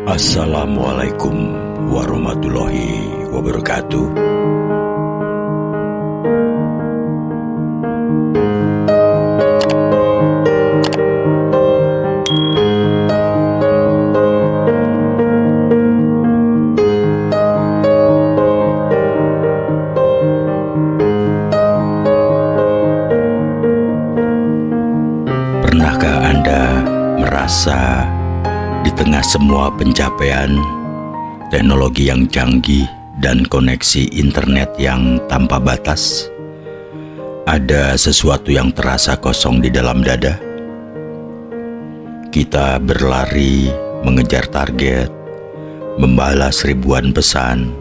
Assalamualaikum warahmatullahi wabarakatuh. Pernahkah Anda merasa di tengah semua pencapaian teknologi yang canggih dan koneksi internet yang tanpa batas, ada sesuatu yang terasa kosong di dalam dada? Kita berlari mengejar target, membalas ribuan pesan,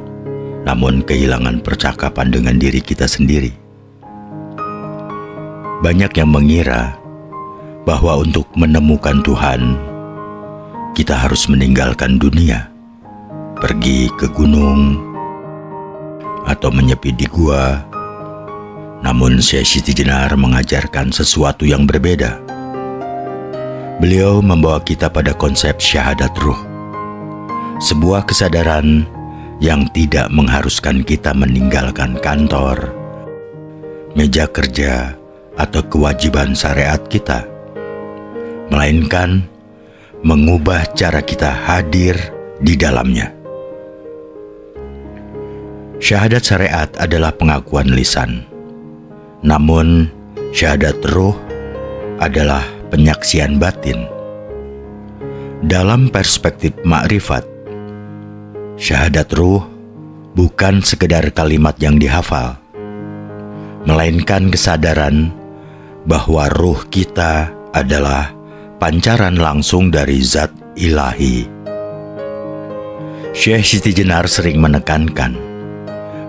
namun kehilangan percakapan dengan diri kita sendiri. Banyak yang mengira bahwa untuk menemukan Tuhan, kita harus meninggalkan dunia, pergi ke gunung, atau menyepi di gua. Namun Syekh Siti Jenar mengajarkan sesuatu yang berbeda. Beliau membawa kita pada konsep syahadat ruh, sebuah kesadaran yang tidak mengharuskan kita meninggalkan kantor, meja kerja, atau kewajiban syariat kita, melainkan mengubah cara kita hadir di dalamnya. Syahadat syariat adalah pengakuan lisan, namun syahadat ruh adalah penyaksian batin. Dalam perspektif makrifat, syahadat ruh bukan sekedar kalimat yang dihafal, melainkan kesadaran bahwa ruh kita adalah pancaran langsung dari zat ilahi. Syekh Siti Jenar sering menekankan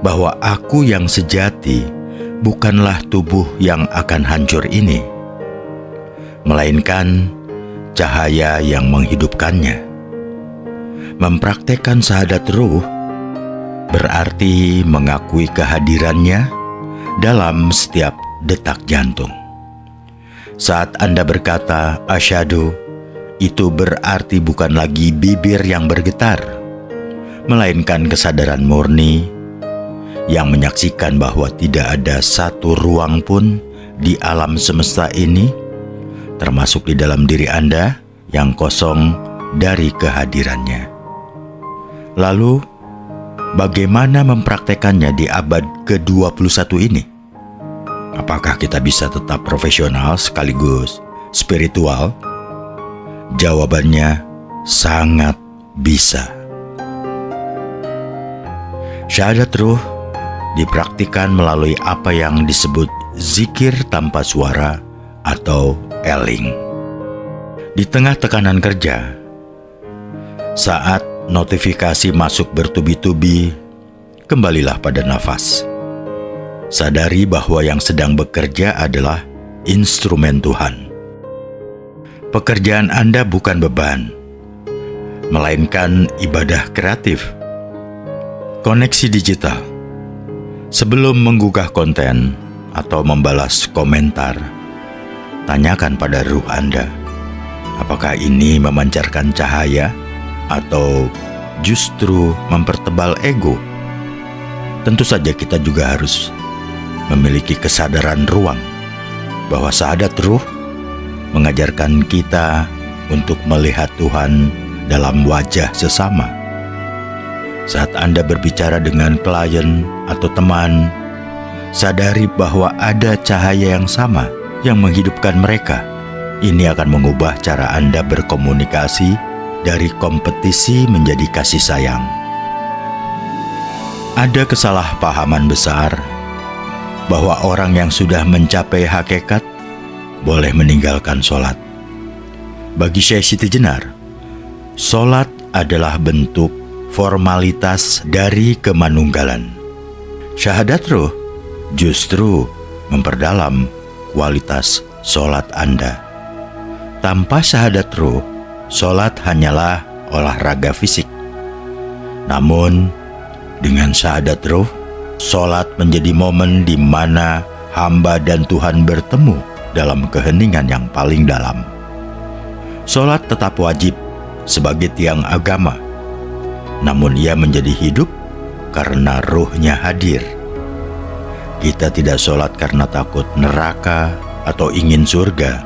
bahwa aku yang sejati bukanlah tubuh yang akan hancur ini, melainkan cahaya yang menghidupkannya. Mempraktekkan syahadat ruh berarti mengakui kehadirannya dalam setiap detak jantung. Saat Anda berkata asyhadu, itu berarti bukan lagi bibir yang bergetar, melainkan kesadaran murni yang menyaksikan bahwa tidak ada satu ruang pun di alam semesta ini, termasuk di dalam diri Anda, yang kosong dari kehadirannya. Lalu, bagaimana mempraktekannya di abad ke-21 ini? Apakah kita bisa tetap profesional sekaligus spiritual? Jawabannya sangat bisa. Syahadat ruh dipraktikkan melalui apa yang disebut zikir tanpa suara atau eling. Di tengah tekanan kerja, saat notifikasi masuk bertubi-tubi, kembalilah pada nafas. Sadari bahwa yang sedang bekerja adalah instrumen Tuhan. Pekerjaan Anda bukan beban, melainkan ibadah kreatif. Koneksi digital. Sebelum menggugah konten atau membalas komentar, tanyakan pada ruh Anda, apakah ini memancarkan cahaya atau justru mempertebal ego? Tentu saja kita juga harus memiliki kesadaran ruang bahwa syahadat ruh mengajarkan kita untuk melihat Tuhan dalam wajah sesama. Saat Anda berbicara dengan klien atau teman, sadari bahwa ada cahaya yang sama yang menghidupkan mereka. Ini akan mengubah cara Anda berkomunikasi dari kompetisi menjadi kasih sayang. Ada kesalahpahaman besar bahwa orang yang sudah mencapai hakikat boleh meninggalkan sholat. Bagi Syekh Siti Jenar, sholat adalah bentuk formalitas dari kemanunggalan. Syahadat ruh justru memperdalam kualitas sholat Anda. Tanpa syahadat ruh, sholat hanyalah olahraga fisik. Namun, dengan syahadat ruh, sholat menjadi momen di mana hamba dan Tuhan bertemu dalam keheningan yang paling dalam. Sholat tetap wajib sebagai tiang agama, namun ia menjadi hidup karena ruhnya hadir. Kita tidak sholat karena takut neraka atau ingin surga,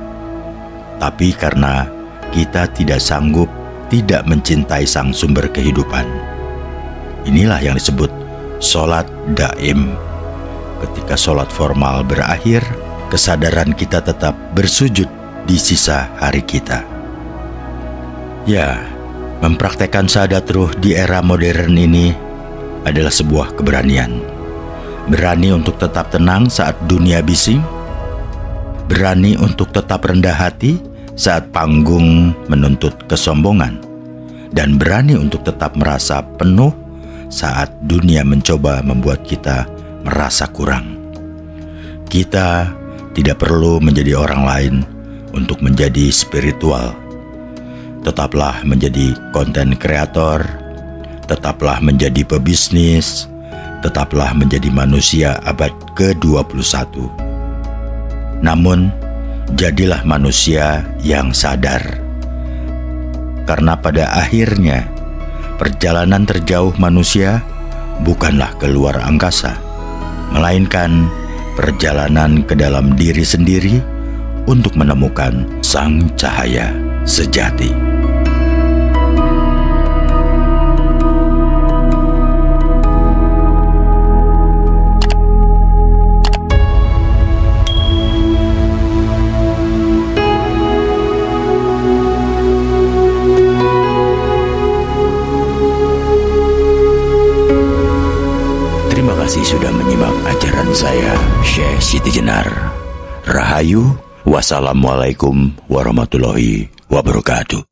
tapi karena kita tidak sanggup tidak mencintai sang sumber kehidupan. Inilah yang disebut sholat daim. Ketika sholat formal berakhir, kesadaran kita tetap bersujud di sisa hari kita. Ya, mempraktekkan syahadat ruh di era modern ini adalah sebuah keberanian. Berani untuk tetap tenang saat dunia bising, berani untuk tetap rendah hati saat panggung menuntut kesombongan, dan berani untuk tetap merasa penuh saat dunia mencoba membuat kita merasa kurang. Kita tidak perlu menjadi orang lain untuk menjadi spiritual. Tetaplah menjadi konten kreator, tetaplah menjadi pebisnis, tetaplah menjadi manusia abad ke-21. Namun, jadilah manusia yang sadar. Karena pada akhirnya, perjalanan terjauh manusia bukanlah ke luar angkasa, melainkan perjalanan ke dalam diri sendiri untuk menemukan sang cahaya sejati. Terima kasih sudah menyimak ajaran saya, Syekh Siti Jenar. Rahayu, wassalamualaikum warahmatullahi wabarakatuh.